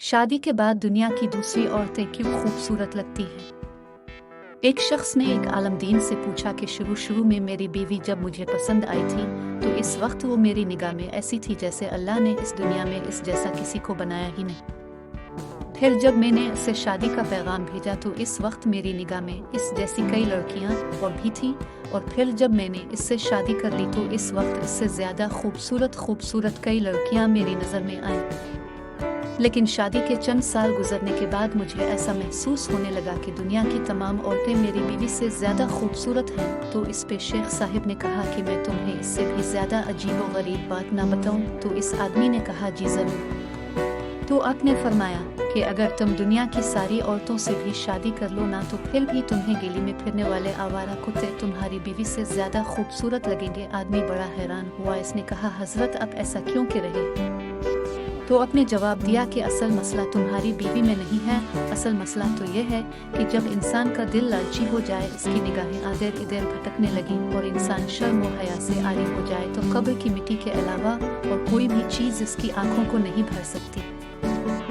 शादी के बाद दुनिया की दूसरी औरतें क्यों खूबसूरत लगती हैं? एक शख्स ने एक आलमदीन से पूछा कि शुरू में मेरी बीवी जब मुझे पसंद आई थी तो इस वक्त वो मेरी निगाह में ऐसी थी जैसे अल्लाह ने इस दुनिया में इस जैसा किसी को बनाया ही नहीं। फिर जब मैंने उससे शादी का पैगाम भेजा तो इस वक्त मेरी निगाह में इस जैसी कई लड़कियां और भी थी, और फिर जब मैंने इससे शादी कर ली तो इस वक्त इससे ज़्यादा खूबसूरत कई लड़कियां मेरी नज़र में आईं। लेकिन शादी के चंद साल गुजरने के बाद मुझे ऐसा महसूस होने लगा कि दुनिया की तमाम औरतें मेरी बीवी से ज़्यादा खूबसूरत हैं। तो इस पे शेख साहिब ने कहा कि मैं तुम्हें इससे भी ज़्यादा अजीब व गरीब बात ना बताऊं? तो इस आदमी ने कहा जी ज़रूर। तो आपने फरमाया कि अगर तुम दुनिया की सारी औरतों से भी शादी कर लो ना तो फिर भी तुम्हें गली में फिरने वाले आवारा कुत्ते तुम्हारी बीवी से ज़्यादा खूबसूरत लगेंगे। आदमी बड़ा हैरान हुआ। इसने कहा हज़रत आप ऐसा क्यों कह रहे? तो आपने जवाब दिया कि असल मसला तुम्हारी बीवी में नहीं है, असल मसला तो ये है कि जब इंसान का दिल लालची हो जाए, इसकी निगाहें आधेर इधर भटकने लगी और इंसान शर्म व हया से आरी हो जाए तो कब्र की मिट्टी के अलावा और कोई भी चीज़ इसकी आंखों को नहीं भर सकती।